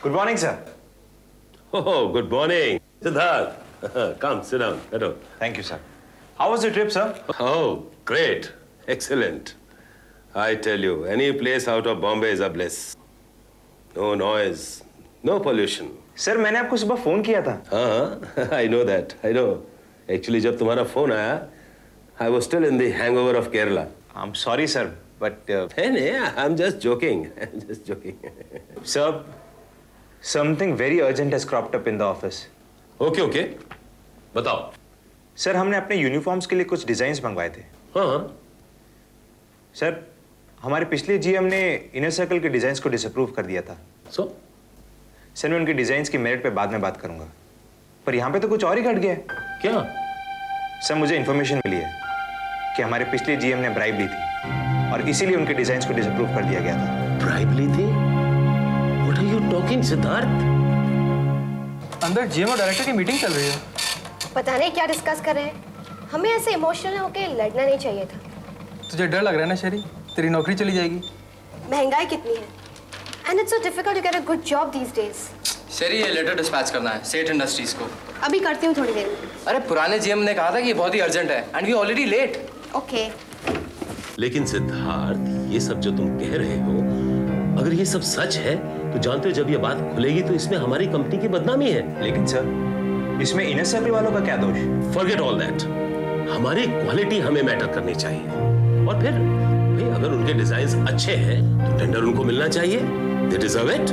Good morning, sir. Oh, good morning. Siddharth. Come, sit down. Hello. Thank you, sir. How was the trip, sir? Oh, great. Excellent. I tell you, any place out of Bombay is a bliss. No noise, no pollution. Sir मैंने आपको सुबह phone किया था. हाँ, I know that. I know. Actually, जब तुम्हारा phone आया, I was still in the hangover of Kerala. I'm sorry, sir, but नहीं, I'm just joking. I'm just joking. sir, something very urgent has cropped up in the office. Okay. बताओ. Sir हमने अपने uniforms के लिए कुछ designs मंगवाए थे. हाँ. सर हमारे पिछले जीएम ने इनर सर्कल के डिजाइन्स को डिसअप्रूव कर दिया था. So? सर मैं उनके डिजाइन्स की मेरिट पे बाद में बात करूंगा, पर यहाँ पे तो कुछ और ही घट गया है. क्या? सर मुझे इन्फॉर्मेशन मिली है कि हमारे पिछले जीएम ने ब्राइब ली थी और इसीलिए उनके डिजाइन्स को डिसअप्रूव कर दिया गया था. ब्राइब ली थी? What are you talking, Siddharth? अंदर जीएम और डायरेक्टर की मीटिंग चल रही है. पता नहीं क्या डिस्कस कर रहे हैं. हमें ऐसे इमोशनल होके लड़ना नहीं चाहिए था. तुझे डर लग रहा है ना शेरी? तेरी नौकरी चली जाएगी. महंगाई कितनी है? And it's so difficult to get a good job these days. शेरी ये लेटर डिस्पैच करना है सेठ इंडस्ट्रीज को. अभी करती हूँ थोड़ी देर में. अरे पुराने जीएम ने कहा था कि ये बहुत ही अर्जेंट है and we already late. Okay. लेकिन सिद्धार्थ, ये सब जो तुम कह रहे हो, अगर ये सब सच है तो जानते हो जब ये बात खुलेगी तो इसमें हमारी कंपनी की बदनामी है. लेकिन सर इसमें इनर सर्कल वालों का क्या दोष? Forget all that. हमारी क्वालिटी हमें मैटर करनी चाहिए. और फिर भाई अगर उनके डिजाइन्स अच्छे हैं तो टेंडर उनको मिलना चाहिए. They deserve it.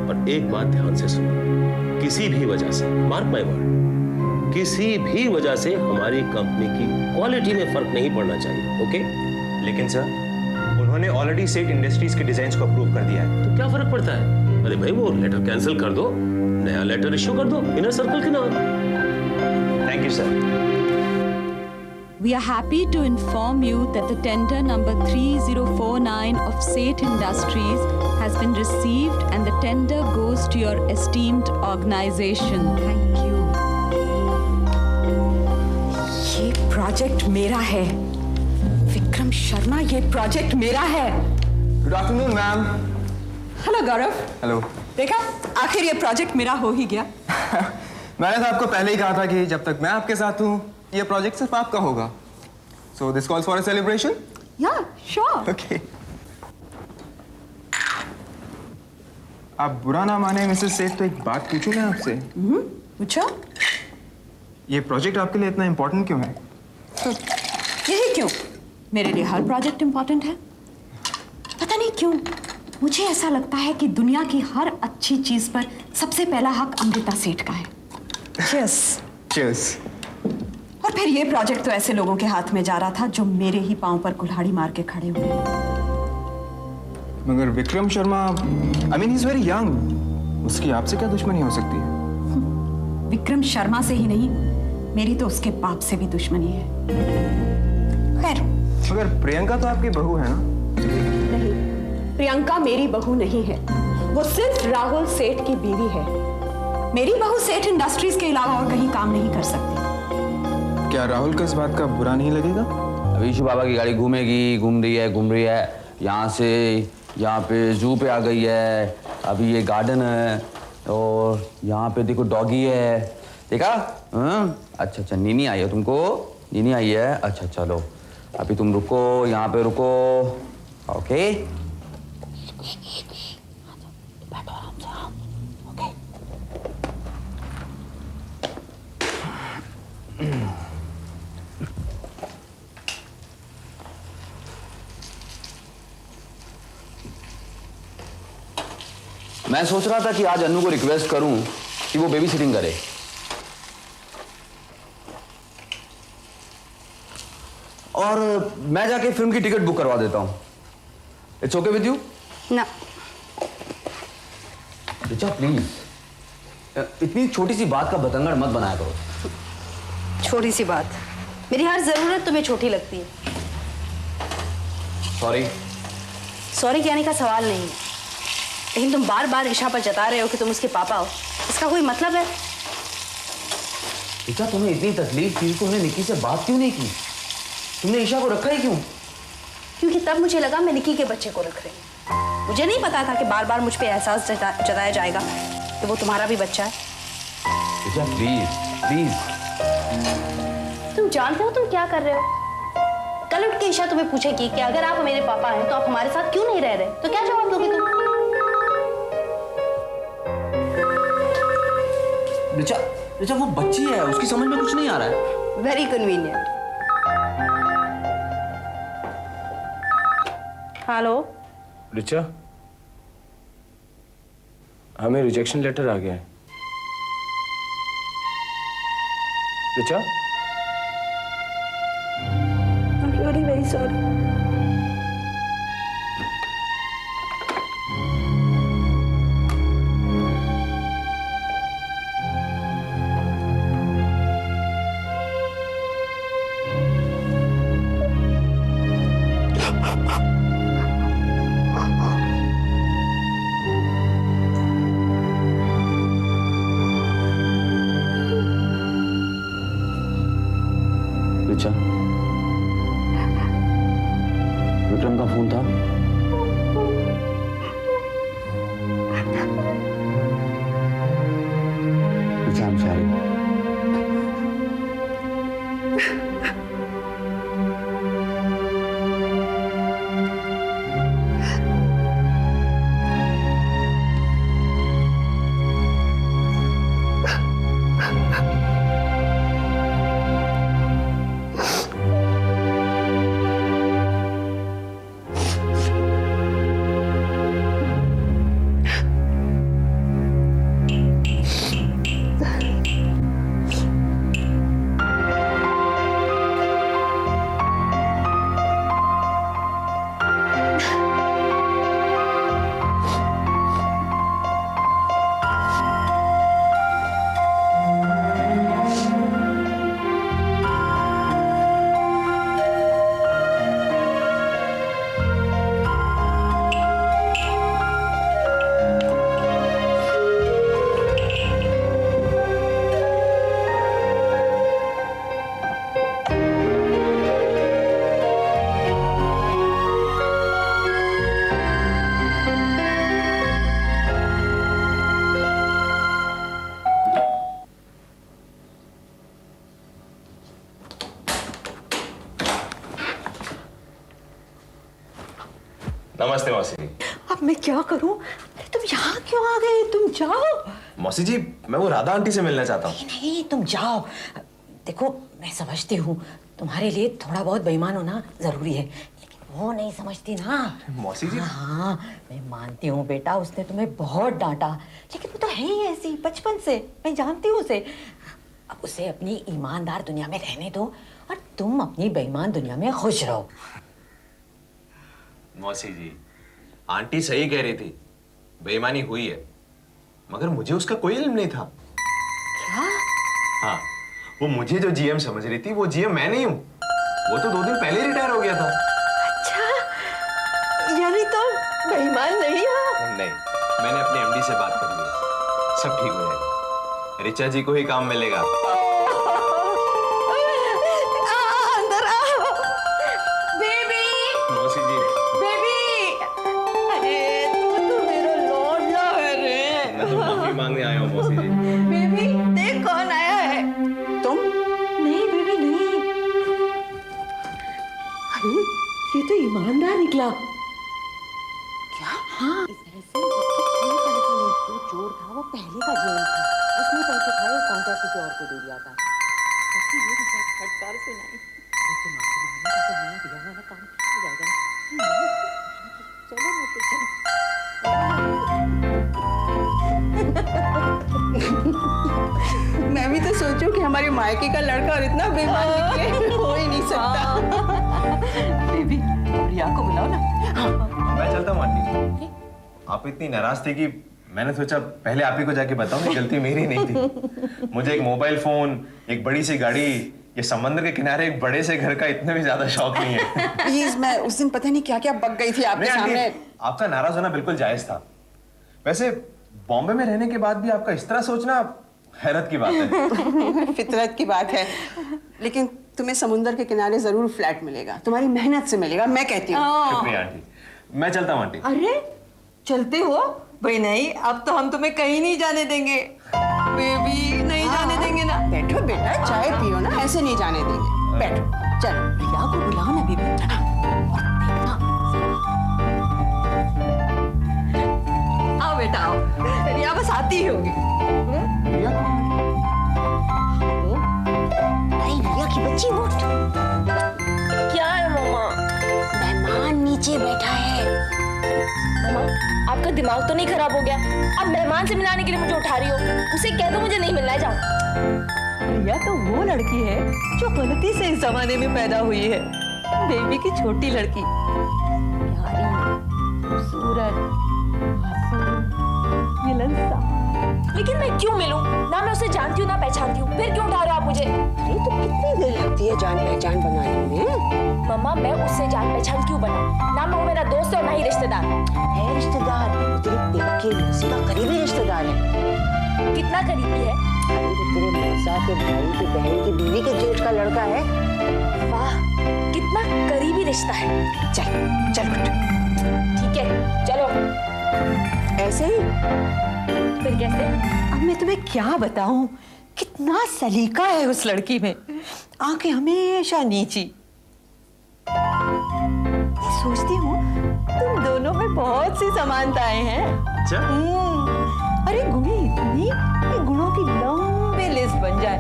और एक बात ध्यान से सुनो, किसी भी वजह से, मार्क माय वर्ड, किसी भी वजह से हमारी कंपनी की क्वालिटी में फर्क नहीं पड़ना चाहिए. ओके? लेकिन सर उन्होंने ऑलरेडी सेठ इंडस्ट्रीज के डिजाइन्स को अप्रूव कर दिया है. तो क्या फर्क पड़ता है? अरे भाई वो लेटर कैंसिल कर दो, नया लेटर इश्यू कर दो इनर सर्कल के नाम. Thank you sir. We are happy to inform you that the tender number 3049 of Seth Industries has been received and the tender goes to your esteemed organization. Thank you. ये project मेरा है. विक्रम शर्मा, ये project मेरा है. Good afternoon ma'am. Hello गौरव. Hello. देखा, आखिर ये project मेरा हो ही गया. मैंने तो आपको पहले ही कहा था कि जब तक मैं आपके साथ हूँ ये प्रोजेक्ट सिर्फ आपका होगा. So this calls for a celebration? Yeah, sure. Okay. आप बुरा ना माने मिसेस सेठ, तो एक बात पूछूं मैं आपसे? पूछो. ये प्रोजेक्ट आपके लिए इतना इम्पोर्टेंट क्यों है? यही क्यों? मेरे लिए हर प्रोजेक्ट इम्पोर्टेंट है. पता नहीं क्यों मुझे ऐसा लगता है कि दुनिया की हर अच्छी चीज पर सबसे पहला हक अमृता सेठ का है. Cheers. Cheers. और फिर ये प्रोजेक्ट तो ऐसे लोगों के हाथ में जा रहा था जो मेरे ही पांव पर कुल्हाड़ी मार के खड़े हुए. मगर Vikram Sharma, I mean he's very young. उसकी आपसे क्या दुश्मनी हो सकती है? विक्रम शर्मा से ही नहीं, मेरी तो उसके बाप से भी दुश्मनी है. खैर. मगर प्रियंका तो आपकी बहू है ना? नहीं, प्रियंका मेरी बहू नहीं है. वो सिर्फ राहुल सेठ की बीवी है. मेरी बहू सेठ इंडस्ट्रीज के अलावा और कहीं काम नहीं कर सकती. क्या राहुल को इस बात का बुरा नहीं लगेगा? अभी ईशू बाबा की गाड़ी घूम रही है. यहाँ से यहाँ पे जू पे आ गई है. अभी ये गार्डन है और यहाँ पे देखो डॉगी है. देखा? अच्छा, नीनी आई है तुमको? नीनी आई है. अच्छा चलो अभी तुम रुको, यहाँ पे रुको. ओके? बैठो आराम से. हाँ ओके. मैं सोच रहा था कि आज अन्नू को रिक्वेस्ट करूं कि वो बेबी सिटिंग करे. और मैं जाके फिल्म की टिकट बुक करवा देता हूं. It's okay with you? ना. रिचा प्लीज, इतनी छोटी सी बात का बतंगड़ मत बनाया करो. छोटी सी बात, मेरी हर जरूरत तुम्हें छोटी लगती है. सॉरी. सॉरी कहने का सवाल नहीं है, लेकिन तुम बार बार ईशा पर जता रहे हो कि तुम उसके पापा हो. इसका कोई मतलब है? रिचा, तुम्हें इतनी तकलीफ थी, तुमने निक्की से बात क्यों नहीं की? तुमने ईशा को रखा ही क्यों? क्योंकि तब मुझे लगा मैं निक्की के बच्चे को रख रही हूँ. मुझे नहीं पता था कि बार बार मुझ पे एहसास जताया जाएगा कि वो तुम्हारा भी बच्चा है। Richa please please. तुम जानते हो तुम क्या कर रहे हो? कल उठ के ईशा तुम्हें पूछेगी कि अगर आप मेरे पापा हैं तो आप हमारे साथ क्यों नहीं रह रहे, तो क्या जवाब दोगे तुम? ऋचा ऋचा वो बच्ची है, उसकी समझ में कुछ नहीं आ रहा है। Very convenient. हेलो ऋचा, हमें रिजेक्शन लेटर आ गया है। Richa, I am really very sorry. Richa, Vikram का फोन था? Richa, I'm sorry. नमस्ते मौसी जी। अब मैं क्या करूं? अरे तुम यहाँ क्यों आ गए? तुम जाओ। मौसी जी, मैं वो राधा आंटी से मिलना चाहता हूँ। नहीं, तुम जाओ। देखो, मैं समझती हूँ तुम्हारे लिए थोड़ा बहुत बेईमान होना जरूरी है, लेकिन वो नहीं समझती ना। मौसी जी, हाँ, मैं मानती हूँ बेटा, उसने तुम्हें बहुत डांटा, लेकिन वो तो है ही ऐसी बचपन से, मैं जानती हूँ उसे। अब उसे अपनी ईमानदार दुनिया में रहने दो और तुम अपनी बेईमान दुनिया में खुश रहो। मौसी जी, आंटी सही कह रही थी, बेईमानी हुई है, मगर मुझे उसका कोई इल्म नहीं था। क्या? हाँ, वो मुझे जो जीएम समझ रही थी, वो जीएम मैं नहीं हूँ। वो तो 2 दिन पहले ही रिटायर हो गया था। अच्छा, यानी तुम बेईमान नहीं हो? नहीं, मैंने अपने एमडी से बात कर ली, सब ठीक हो जाएगा। ऋचा जी को ही काम मिलेगा। अंदर आओ। बेबी, मौसी जी, बेबी, अरे तू तो मेरा लौंडा है रे। मैं तो माफी मांगने आया हूँ मौसी जी। बेबी, देख कौन आया है। तुम? नहीं बेबी, नहीं। अरे ये तो ईमानदार निकला। क्या? हाँ, इस तरह से उसकी कोई गलती नहीं। जो चोर था वो पहले का जेल था, उसने पैसे खाए और कॉन्ट्रैक्ट किसी और को दे दिया था। जबकि ये विचार फटकार से नहीं। जैसे माफी मांगने का तो हमें दिया वाला काम हो जाएगा ना। चलो मुझे चलो। मैं भी तो सोचूं कि हमारे मायके का लड़का और इतना बेईमान निकले, हो ही नहीं सकता। बेबी, रिया को बुलाओ ना। मैं चलता हूँ आंटी। आप इतनी नाराज थी कि मैंने सोचा पहले आप ही को जाके बताऊं कि गलती मेरी नहीं थी। मुझे एक मोबाइल फोन, एक बड़ी सी गाड़ी, ये समंदर के किनारे एक बड़े से घर का इतना भी ज्यादा शौक नहीं है। प्लीज, मैं उस दिन पता नहीं क्या क्या बक गई थी आपके नहीं आंटी, सामने। आपका नाराज होना बिल्कुल जायज था। वैसे बॉम्बे में रहने के बाद भी आपका इस तरह सोचना हैरत की बात है। फितरत की बात है, लेकिन तुम्हें समुंदर के किनारे जरूर फ्लैट मिलेगा, तुम्हारी मेहनत से मिलेगा, मैं कहती हूँ। शुक्रिया आंटी, मैं चलता हूँ आंटी। अरे चलते हो? भाई नहीं, अब तो हम तुम्हें कहीं नहीं जाने देंगे। बेबी नहीं जाने देंगे ना। बैठो बेटा, चाय पियो ना, ऐसे नहीं जाने देंगे। बैठो, चलो। रिया को बुलाओ ना बेबी। आओ बेटा आओ, रिया बस आती ही होगी। अरे रिया की बच्ची उठ। क्या है मम्मा? मेहमान नीचे बैठा है। मम्मा, आपका दिमाग तो नहीं खराब हो गया? अब मेहमान से मिलाने के लिए मुझे उठा रही हो? उसे कह दो मुझे नहीं मिलना है, जाओ। रिया तो वो लड़की है जो गलती से इस जमाने में पैदा हुई है। बेबी की छोटी लड़की, प्यारी, खूबसूरत, मिलनसार। लेकिन मैं क्यों मिलूं? ना मैं उसे जानती हूँ ना पहचानती हूँ, फिर क्यों उठा रहे हो आप मुझे? अरे तो कितनी देर लगती है जान पहचान बनाने में? मम्मा, मैं उससे जान पहचान क्यों बनाऊं? ना मैं वो मेरा दोस्त है और ना ही रिश्तेदार। है रिश्तेदार, तेरे पेट के मौसी का करीबी रिश्तेदार है। कितना करीबी है? अरे तो तेरे मौसा के भाई की बहन की बीवी के जेठ का लड़का है। वाह, कितना करीबी रिश्ता है। चल चल उठ। ठीक है, चलो। ऐसे ही? फिर कैसे? अब मैं तुम्हें क्या बताऊं, कितना सलीका है उस लड़की में। आंखें हमेशा नीची। सोचती हूँ तुम दोनों में बहुत सी समानताएं हैं। अच्छा? अरे गुणी इतनी कि गुणों की लंबी लिस्ट बन जाए।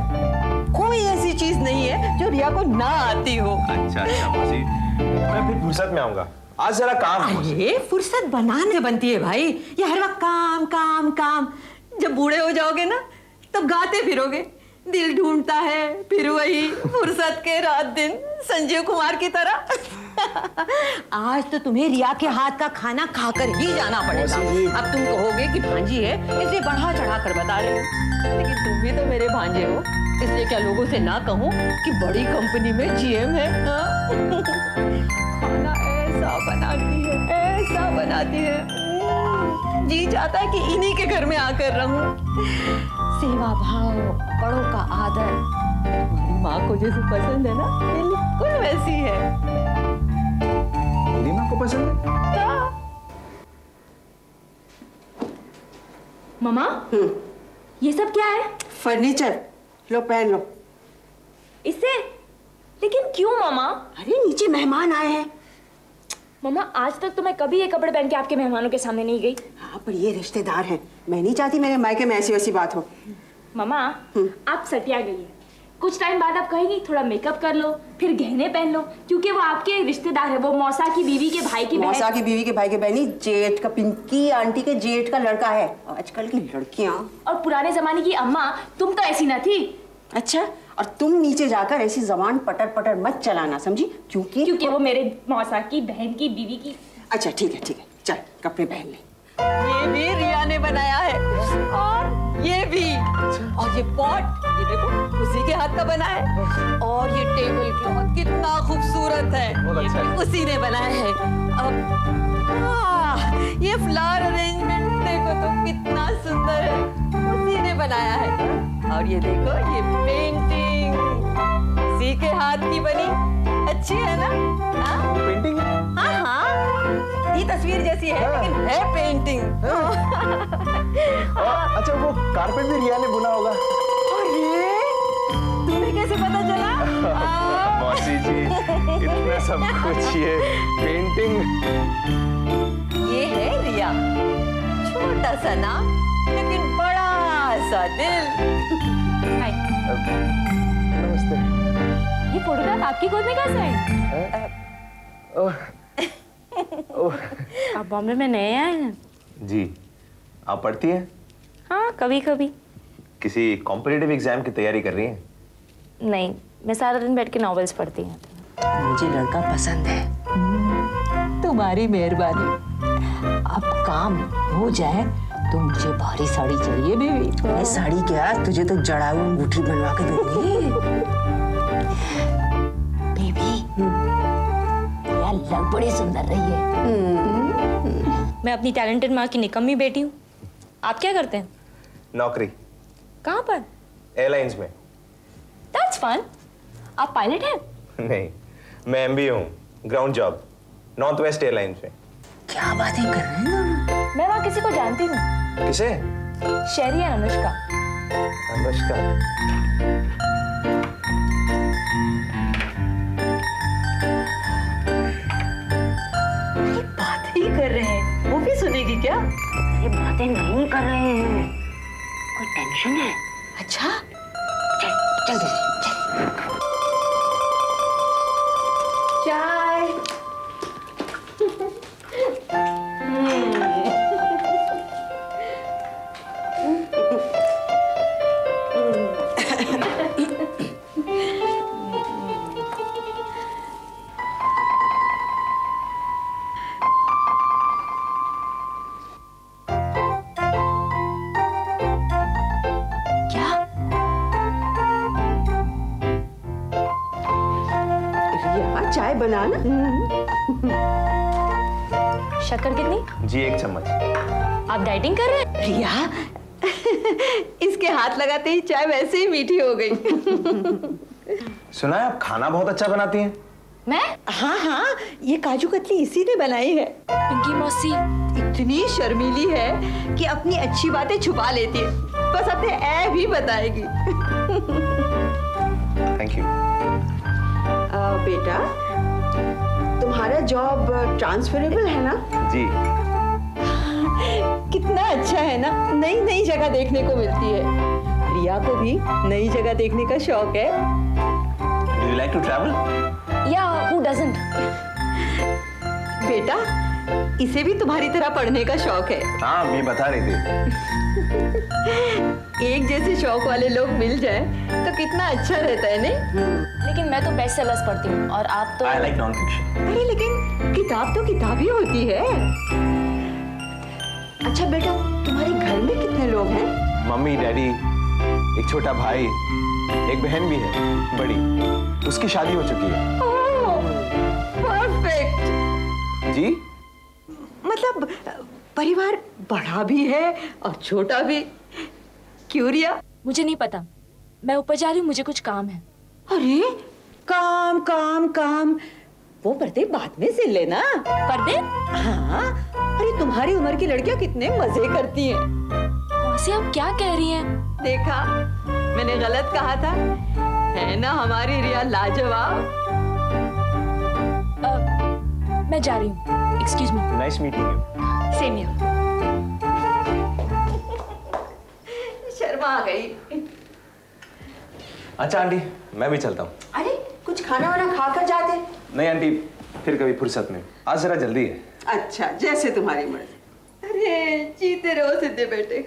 कोई ऐसी चीज नहीं है जो रिया को ना आती हो। अच्छा अच्छा मौसी, मैं फिर फुर्सत में आऊंगा। आज जरा काम है मौसी। अरे फुर्सत बनाने बनती है भाई, ये हर वक्त काम काम काम। जब बूढ़े हो जाओगे ना तब गाते फिरोगे, दिल ढूंढता है, फिर वही फुर्सत के रात दिन संजीव कुमार की तरह। आज तो तुम्हें रिया के हाथ का खाना खाकर ही जाना पड़ेगा। अब तुम कहोगे कि भांजी है इसलिए बढ़ा चढ़ा कर बता रहे हो, लेकिन तुम भी तो मेरे भांजे हो, इसलिए क्या लोगों से ना कहूं कि बड़ी कंपनी में जीएम है। हाँ? खाना ऐसा बनाती है, जी चाहता है कि इन्हीं के घर में आकर रहूं। सेवा भाव, बड़ों का आदर, तुम्हारी माँ को जैसे पसंद है ना, बिल्कुल वैसी है। मेरी माँ को पसंद है? मम्मा, ये सब क्या है? फर्नीचर, लो पहन लो। इससे? लेकिन क्यों मम्मा? अरे नीचे मेहमान आए हैं। मम्मा, आज तक तो मैं कभी ये कपड़े पहन के आपके मेहमानों के सामने नहीं गई। हाँ पर ये रिश्तेदार हैं, मैं नहीं चाहती मेरे मायके में ऐसी वैसी बात हो। मम्मा, आप सटिया गई है। कुछ टाइम बाद आप कहेंगी थोड़ा मेकअप कर लो, फिर गहने पहन लो, क्योंकि वो आपके रिश्तेदार है। वो मौसा की बीवी के भाई की मौसा की बीवी के भाई के बहनी, जेठ का, पिंकी आंटी के जेठ का लड़का है। आजकल की लड़कियां। और पुराने जमाने की अम्मा, तुम तो ऐसी ना थी। अच्छा, और तुम नीचे जाकर ऐसी जबान पटर पटर मत चलाना, समझी? क्योंकि वो मेरे मौसा की बहन की बीवी की। अच्छा ठीक है, चल कपड़े पहन ले। ये भी रिया ने बनाया है, और ये भी, और ये पॉट, ये देखो उसी के हाथ का बना है, और ये टेबल क्लॉथ कितना खूबसूरत है, ये भी उसी ने बनाया है। अब ये फ्लावर अरेंजमेंट देखो तो कितना सुंदर है, उसी ने बनाया है। और ये देखो ये पेंटिंग उसी के हाथ की बनी, अच्छी है ना? हाँ? पेंटिंग है? हाँ हाँ, ये तस्वीर जैसी है लेकिन है पेंटिंग। अच्छा, वो कारपेट भी रिया ने बुना होगा। अरे तुम्हें कैसे पता चला? मौसी जी, इतना सब कुछ, ये पेंटिंग। ये है रिया, छोटा सा नाम लेकिन बड़ा सा दिल। हाय, नमस्ते। ये फोटोग्राफ आपकी गोद में कैसे है? आप बॉम्बे में नए आए हैं? जी, आप पढ़ती हैं? हाँ, कभी कभी। किसी कॉम्पिटिटिव एग्जाम की तैयारी कर रही हैं? नहीं, मैं सारा दिन बैठ के नॉवेल्स पढ़ती हूँ। मुझे लड़का पसंद है। तुम्हारी मेहरबानी। अब काम हो जाए तो मुझे भारी साड़ी चाहिए बेबी। ये साड़ी क्या, तुझे तो जड़ाऊ अंगूठी बनवा के दूंगी। बेबी, यार लग बड़ी सुंदर रही है। मैं अपनी टैलेंटेड माँ की निकम्मी बेटी हूँ। आप क्या करते हैं? नौकरी। कहाँ पर? एयरलाइंस में। That's fun. आप पायलट हैं? नहीं, मैं MBA हूँ, ground job, north west airlines में। क्या बातें कर रहे हैं दोनों? मैं वहाँ किसी को जानती हूँ। किसे? शेरी और अनुष्का। अनुष्का। बात ही कर रहे हैं, वो भी सुनेगी क्या? ये बातें नहीं कर रहे हैं, कोई टेंशन है। अच्छा, चल चल चल। चाय। क्या? रिया, चाय बनाना। शक्कर कितनी? जी 1 चम्मच। आप डाइटिंग कर रहे हैं? रिया, इसके हाथ लगाते ही चाय वैसे ही मीठी हो गई। सुना है आप खाना बहुत अच्छा बनाती हैं। मैं? हाँ हाँ, ये काजू कतली इसी ने बनाई है। पिंकी मौसी। इतनी शर्मीली है कि अपनी अच्छी बातें छुपा लेती है, बस अपने ऐब ही बताएगी। Thank you. बेटा, तुम्हारा जॉब ट्रांसफरेबल है ना? जी। कितना अच्छा है ना, नई नई जगह देखने को मिलती है। रिया को भी नई जगह देखने का शौक है। Do you like to travel? Yeah, who doesn't? बेटा, इसे भी तुम्हारी तरह पढ़ने का शौक है। हाँ, मैं बता रही थी। एक जैसे शौक वाले लोग मिल जाए तो कितना अच्छा रहता है, नहीं? लेकिन मैं तो बेस्ट सेलर्स पढ़ती हूँ और आप तो। I like non-fiction. अरे लेकिन किताब तो किताब ही होती है। अच्छा बेटा, तुम्हारे घर में कितने लोग हैं? मम्मी, डैडी, एक छोटा भाई, एक बहन भी है, बड़ी। उसकी शादी हो चुकी है। परफेक्ट। जी? मतलब परिवार बड़ा भी है और छोटा भी। क्यों रिया? मुझे नहीं पता, मैं ऊपर जा रही हूँ, मुझे कुछ काम है। अरे काम काम काम, वो पर्दे बाद में सिल लेना। पर्दे? हाँ, अरे तुम्हारी उम्र की लड़कियां कितने मजे करती हैं। मौसी आप क्या कह रही हैं? देखा, मैंने गलत कहा था, है ना हमारी रिया लाजवाब। मैं जा रही हूँ, excuse me. Nice meeting you. Same here. Sharma आ गई। अच्छा आंटी, मैं भी चलता हूँ। अरे कुछ खाना वाना खाकर जाते। नहीं आंटी, फिर कभी फुर्सत में। आज जरा जल्दी है। अच्छा, जैसे तुम्हारी मर्जी। अरे जीते रहो सिद्धे बेटे,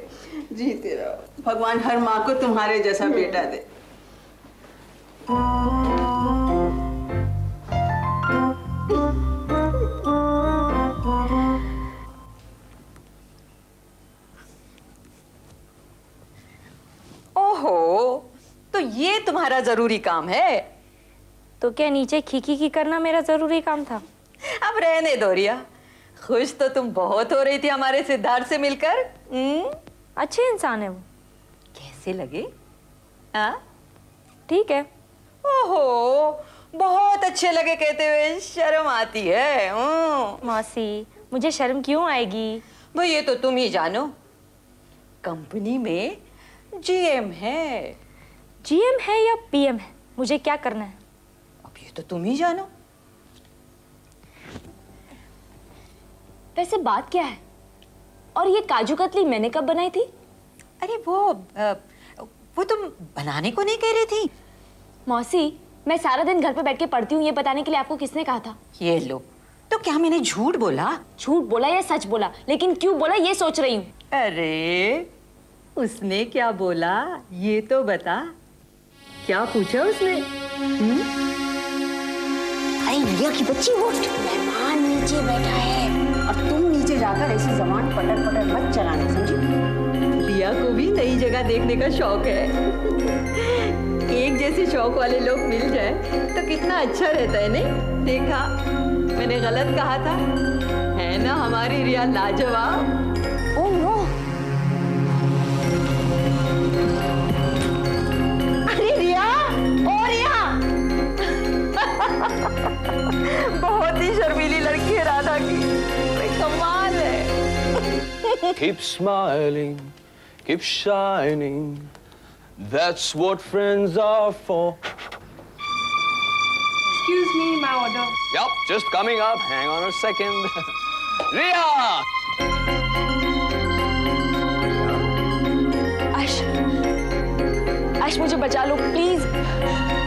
जीते रहो। भगवान हर माँ को तुम्हारे जैसा बेटा दे। ओहो, तो ये तुम्हारा जरूरी काम है? तो क्या नीचे खीखी की करना मेरा जरूरी काम था? अब रहने दो रिया, खुश तो तुम बहुत हो रही थी हमारे सिद्धार्थ से मिलकर। अच्छे इंसान है वो। कैसे लगे? हाँ ठीक है। ओहो, बहुत अच्छे लगे कहते हुए शर्म आती है। मौसी, मुझे शर्म क्यों आएगी? भाई ये तो तुम ही जानो। कंपनी में जीएम है। जीएम है या पीएम है, मुझे क्या करना है? अब ये तो तुम ही जानो। वैसे बात क्या है? और ये काजू कतली मैंने कब बनाई थी? अरे वो तुम बनाने को नहीं कह रही थी? मौसी, मैं सारा दिन घर पे बैठ के पढ़ती हूँ, ये बताने के लिए आपको किसने कहा था? ये लो, तो क्या मैंने झूठ बोला? झूठ बोला या सच बोला, लेकिन क्यों बोला ये सोच रही हूँ। अरे उसने क्या बोला ये तो बता। क्या पूछा उसने? अरे रिया की बच्ची उठ, मेहमान नीचे बैठा है और तुम नीचे जाकर ऐसी जबान पटर पटर मत चलाना, समझी? रिया को भी नई जगह देखने का शौक है। एक जैसे शौक वाले लोग मिल जाए तो कितना अच्छा रहता है, नहीं? देखा, मैंने गलत कहा था, है ना हमारी रिया लाजवाब। ओह नो, अरे रिया, ओ रिया। बहुत ही शर्मीली लड़की है राधा की, कमाल है। keep smiling, keep shining. That's what friends are for. Excuse me, my order. Yup, just coming up. Hang on a second. Ria! आश, आश मुझे बचा लो प्लीज।